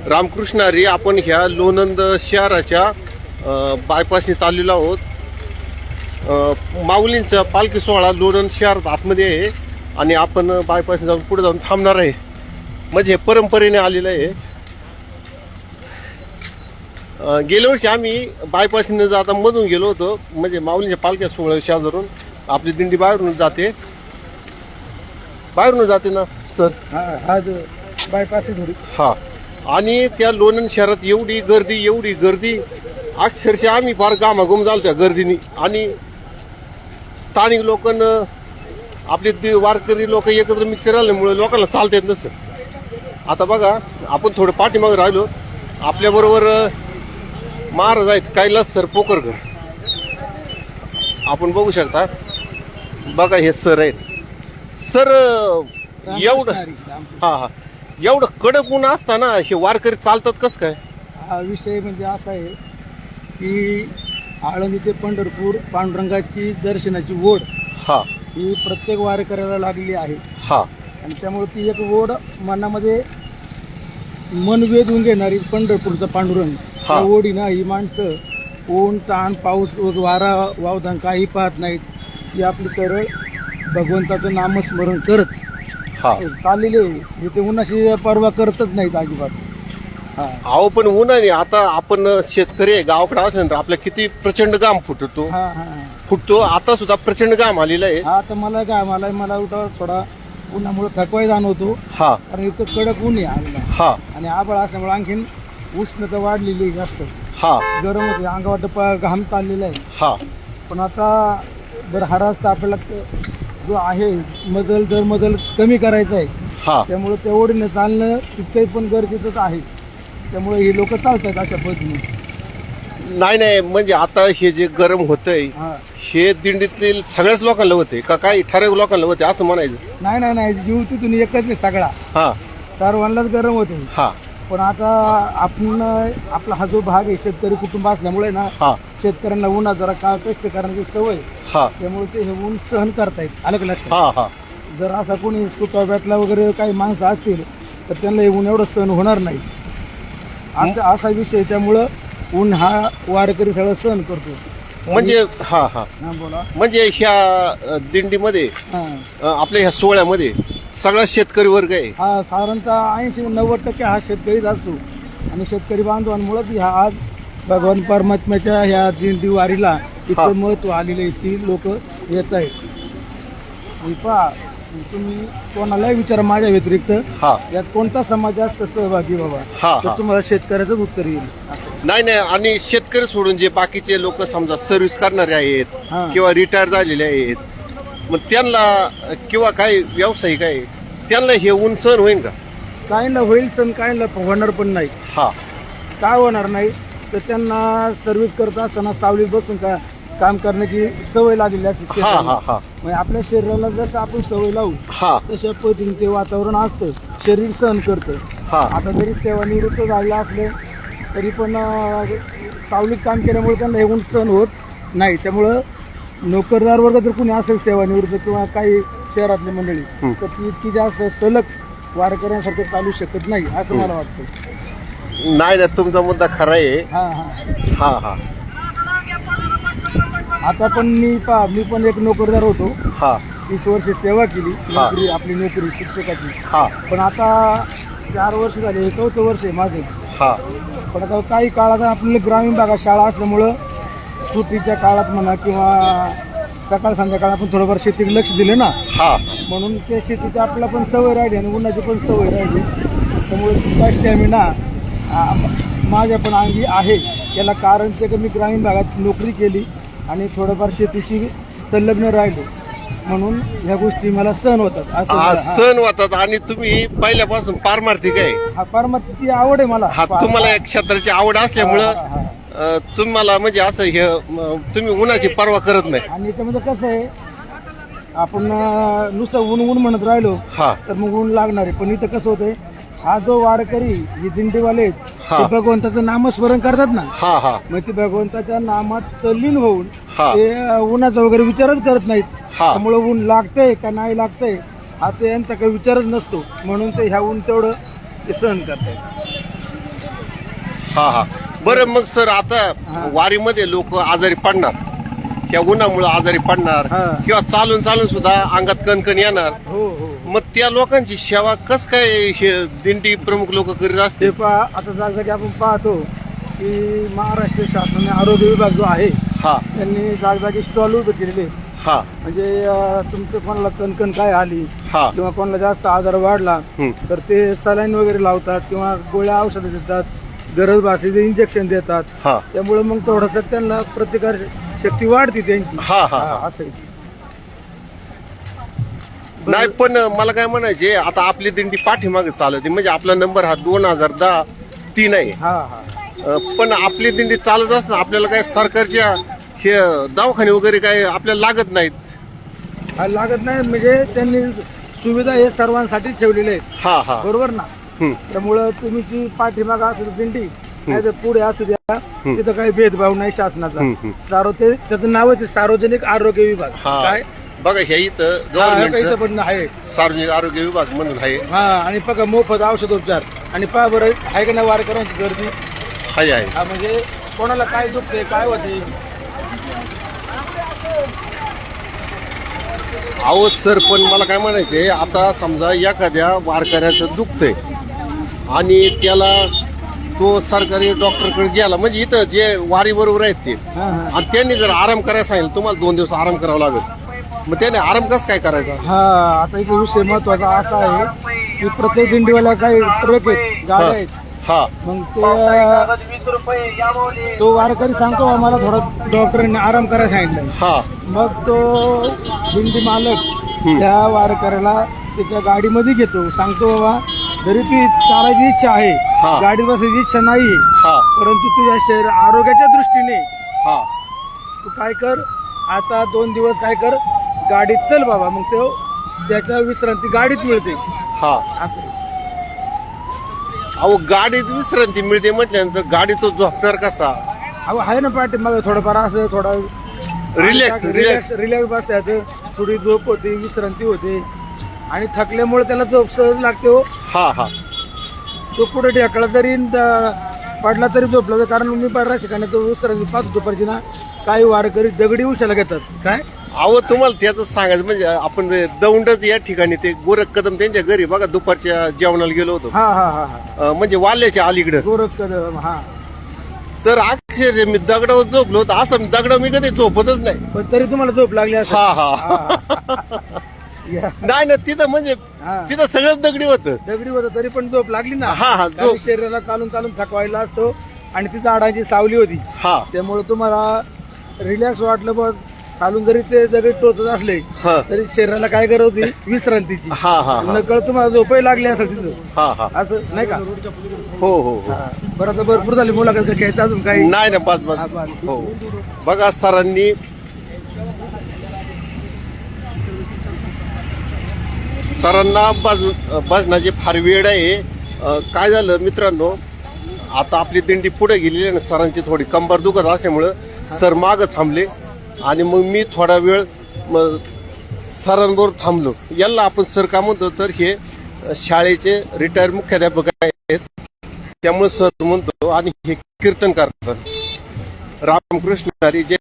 रामकृष्ण हरी. आपण ह्या लोणंद शहराच्या बायपासने चाललेलो आहोत. माऊलींचा पालखी सोहळा लोणंद शहरात आतमध्ये आहे आणि आपण बायपासने जाऊन पुढे जाऊन थांबणार आहे. म्हणजे परंपरेने आलेलं आहे. गेल्या वर्षी आम्ही बायपासने जाता मधून गेलो होतो. म्हणजे माऊलींच्या पालख्या सोहळा शेजारून आपली दिंडी बाहेरून जाते ना सर. बायपास हा. आणि त्या लोणंद शहरात एवढी गर्दी अक्षरशः आम्ही फार घामाघूम झालो त्या गर्दीने. आणि स्थानिक लोकांना आपले वारकरी लोक एकत्र मिक्सर आल्यामुळे लोकांना चालता येत नसतं. आता बघा आपण थोडं पाठीमागे राहिलो. आपल्याबरोबर महाराज आहेत कैलास सर पोकरकर. आपण बघू शकता. बघा हे सर आहेत. सर एवढं एवढं कडक ऊन असताना हे वारकरी चालतात कसं काय? हा विषय म्हणजे असा आहे की आळंदी ते पंढरपूर पांडुरंगाची दर्शनाची ओढ ही प्रत्येक वारकऱ्याला लागलेली आहे. आणि त्यामुळे ती एक ओढ मनामध्ये मन वेधून घेणारी पंढरपूरचा पांडुरंग त्या ओढीनं ही माणसं ऊन ताण पाऊस वारा वावधान काही पाहत नाहीत. ती आपली सरळ भगवंताचं नामस्मरण करत चाललेले. ते उन्हाची पर्वा करतच नाहीत अजिबात. अहो पण उन्हाने आता आपण शेतकरी आहे गावाकडे असल्यानंतर आपल्या किती प्रचंड घाम फुटतो. आता सुद्धा प्रचंड घाम आलेला आहे. आता मला उठा थोडा उन्हामुळे थकवाही जाणवतो. कारण इथं कडक ऊन आहे आणि आभाळ असल्यामुळे आणखीन उष्णता वाढलेली जास्त. गरम होते अंगावाट घाम चाललेला आहे. पण आता बरं हा रस्ता आपल्याला जो आहे मजल कमी करायचा आहे. त्यामुळे त्या ओढीने चालणं तितकंही पण गरजेचंच आहे. त्यामुळे हे लोक चालतात अशा पद्धतीने. नाही म्हणजे आता हे जे गरम होतंय हे दिंडीतील सगळ्याच लोकांना होते का काही ठराविक लोकांना होते असं म्हणायचं? नाही जीव तिथून एकच आहे सगळा. सर्वांनाच गरम होते. पण आता आपण आपला हा जो भाग आहे शेतकरी कुटुंब असल्यामुळे ना शेतकऱ्यांना उन्हात जरा का कष्ट करण्याची सवय. त्यामुळे ते हे ऊन सहन करतायत. आलं का लक्षात? जर असा कोणी सुकाव्यातला वगैरे काही माणसं असतील तर त्यांना हे ऊन एवढं सहन होणार नाही. असा विषय. त्यामुळं ऊन हा वारकरी सगळं सहन करतो. म्हणजे बोला. म्हणजे ह्या दिंडीमध्ये आपल्या ह्या सोहळ्यामध्ये सगळा शेतकरी वर्ग आहे. साधारणतः 80-90% हा शेतकरीच असतो. आणि शेतकरी बांधवांमुळेच ह्या आज भगवान परमात्म्याच्या ह्या दिंडी वारीला इतकं महत्व आलेलं आहे. ती लोक येत आहेत. तुम्ही कोणालाही विचारा माझ्या व्यतिरिक्त यात कोणता समाज जास्त सहभागी बाबा तर तुम्हाला शेतकऱ्याचंच उत्तर येईल. नाही आणि शेतकरी सोडून जे बाकीचे लोक समजा सर्व्हिस करणारे आहेत किंवा रिटायर झालेले आहेत मग त्यांना किंवा काही व्यावसायिक आहे त्यांना हे ऊन सहन होईल का? काहींना होईल सण काहींना होणार पण नाही. काय होणार नाही तर त्यांना सर्व्हिस करत असताना सावलीत बसून काम करण्याची सवय लागलेली असते. म्हणजे आपल्या शरीराला जसं आपण सवय लावू तशा पद्धतीने ते वातावरण असतं. शरीर सहन करतं. आता जरी सेवानिवृत्त झालेलं असले तरी पण सावलीत काम केल्यामुळे त्यांना हे ऊन सहन होत नाही. त्यामुळं नोकरदार वर्ग जर कोणी असेल सेवानिवृत्त किंवा काही शहरातली मंडळी तर ती इतकी जास्त सलग वारकऱ्यांसारखं चालू शकत नाही असं मला वाटतं. नाही तुमचा मुद्दा खरा आहे. आता पण मी पण एक नोकरदार होतो. 30 वर्ष सेवा केली आपली नोकरी शिक्षकाची. पण आता 4 वर्ष झाले. 4थं वर्ष आहे माझं. पण आता काही काळात आपल्याला ग्रामीण भागात शाळा असल्यामुळं सुट्टीच्या काळात म्हणा किंवा सकाळ संध्याकाळ आपण थोडंफार शेतीकडे लक्ष दिले ना म्हणून त्या शेतीची आपल्याला पण सवय राहिली आणि उन्हाची पण सवय राहिली. त्यामुळे तितका स्टॅमिना माझ्या पण अंगी आहे. याला कारण ते की मी ग्रामीण भागात नोकरी केली आणि थोडंफार शेतीशी संलग्न राहिलो म्हणून ह्या गोष्टी मला सहन होतात. आणि तुम्ही पहिल्यापासून पारमार्थिक आहे. पारमार्थिकची आवड आहे मला. तुम्हाला या क्षेत्राची आवड असल्यामुळं तुम्हाला म्हणजे असं हे तुम्ही उन्हाची पर्वा करत नाही. आणि याच्यामध्ये कसं आहे आपण नुसतं ऊन म्हणत राहिलो तर मग ऊन लागणार आहे. पण इथं कसं होतंय हा जो वारकरी जे दिंडीवाले ते भगवंताचं नामस्मरण करतात ना मग ते भगवंताच्या नामात तल्लीन होऊन ते उन्हाचा वगैरे विचारच करत नाहीत. त्यामुळे ऊन लागतंय का नाही लागतंय हा ते यांचा काही विचारच नसतो. म्हणून ते ह्या ऊन तेवढं ते सहन करतात. हा हा. बरं मग सर आता वारीमध्ये लोक आजारी पडणार, त्या उन्हामुळे आजारी पडणार हा. किंवा चालून चालून सुद्धा अंगात कणकण येणार, हो हो. मग त्या लोकांची सेवा कस काय हे दिंडी प्रमुख लोक करीत ते असते? पहा, आता जागोजागी आपण पाहतो की महाराष्ट्र शासनाने आरोग्य विभाग जो आहे हा त्यांनी जागोजागी स्टॉल उभे केलेले. हा म्हणजे तुमचं कोणाला कणकण काय आली हा. किंवा कोणाला जास्त आजार वाढला हम्म. तर ते सलाईन वगैरे लावतात किंवा गोळ्या औषधं देतात, गरज भासली इंजेक्शन देतात. हा त्यामुळे मग थोडस त्यांना प्रतिकार शक्ती वाढते त्यांची. हा हा हा. असं आहे. नाही पण मला काय म्हणायचे, आता आपली दिंडी पाठीमागे चालते म्हणजे आपला नंबर हा 2010-3 आहे. हा हा. पण आपली दिंडी चालत असताना आपल्याला काय सरकारच्या हे दवाखाने वगैरे काय आपल्याला लागत नाहीत? हा, लागत नाही म्हणजे त्यांनी सुविधा हे सर्वांसाठी ठेवलेले आहेत. हा हा. बरोबर ना. हम्म. त्यामुळं तुम्ही जी पाठीमागा असू द्या दिंडी नाही तर पुढे असू द्या, तिथं काही भेदभाव नाही शासनाचा. त्याचं नावच आहे सार्वजनिक आरोग्य विभाग. हा. काय बघा हे इथं हा, इथं गव्हर्नमेंटचं पण आहे. सार्वजनिक आरोग्य विभाग म्हणून आहे. हा, आणि बघा मोफत औषधोपचार. आणि पहा बरं आहे का नाही वारकऱ्यांची गर्दी. आहे आहे. हा, म्हणजे कोणाला काय दुखते काय होते. अहो सर पण मला काय म्हणायचे, आता समजा एखाद्या वारकऱ्याचं दुखतंय आणि त्याला तो सरकारी डॉक्टरकडे गेला, म्हणजे इथं जे वारी बरोबर आहेत ते, हा हा. आणि त्यांनी जर आराम करायला सांगितलं तुम्हाला 2 दिवस आराम करावा लागेल, मग त्याने आराम कसं काय करायचा? हा, आता एक विषय महत्वाचा असा आहे की प्रत्येक दिंडीवाला काही ट्रक आहेत, गाड्या आहेत. हा मग तो वारकरी सांगतो आम्हाला थोडा डॉक्टरांनी आराम करायला सांगितलं. हा मग तो दिंडी मालक त्या वारकऱ्याला त्याच्या गाडीमध्ये घेतो, सांगतो बाबा जरी ती चालायची इच्छा हा. आहे, गाडीत बसायची इच्छा नाही, हा परंतु तुझ्या शरीर आरोग्याच्या दृष्टीने हा तू काय कर, आता 2 दिवस काय कर, गाडीत चल बाबा. मग तो त्याच्या विश्रांती गाडीत मिळते. हा. असं. अहो गाडीत विश्रांती मिळते म्हटल्यानंतर गाडी तो झोपणार कसा? अहो आहे ना पाठी मग थोडंफार असं थोडा रिलॅक्स रिलॅक्स. रिलॅक्स बसतात, थोडी झोप होते, विश्रांती होते. आणि थकल्यामुळे त्याला झोप सहज लागते. हो, हा हा. तो पुढे ढेकळा तरी पडला तरी झोपला तर. कारण मी बऱ्याच ठिकाणी तो विश्रांती पाहतो दुपारची ना, काही वारकरी दगडी उशाला घेतात. काय अहो तुम्हाला त्याच सांगायचं म्हणजे आपण दौंडच या ठिकाणी ते गोरख कदम त्यांच्या घरी बघा दुपारच्या जेवणाला गेलो होतो. हा हा हा हा. म्हणजे वाल्याच्या अलीकडे, गोरख कदम. हा, तर अक्षरशः मी दगडावर झोपलो होतो. असं दगड मी कधी झोपतच नाही. पण तरी तुम्हाला झोप लागली असेल. हा हा. या. नाही ना, तिथं म्हणजे हा. तिथं सगळंच दगडी होतं. दगडी होतं तरी पण झोप लागली ना. हा हा. कारण शरीराला चालून चालून थकवायला असतो आणि ती झाडाची सावली होती. हा त्यामुळे तुम्हाला रिलॅक्स वाटलं. बघ चालून जरी ते दगडी टोचत असले हा तरी शरीराला काय गरज होती, विश्रांतीची. हा हा हा. नकळ तुम्हाला झोपही लागली असेल तिथं. हा हा. असं नाही का. हो हो हो. हा. बरं, आता भरपूर झाली मुलाखत. घ्यायचं अजून काही? नाही ना, बस बस. हा, बस. हो बघा सरांनी सरांना भजनाची फार वेळ आहे. काय झालं मित्रांनो, आता आपली दिंडी पुढे गेलेली आहे ना, सरांची थोडी कंबर दुखत असल्यामुळं सर मागं थांबले आणि मग मी थोडा वेळ सरांबरोबर थांबलो. याला आपण सर का म्हणतो तर हे शाळेचे रिटायर मुख्याध्यापक आहेत, त्यामुळे सर म्हणतो. आणि हे कीर्तन करतात रामकृष्ण हरी जय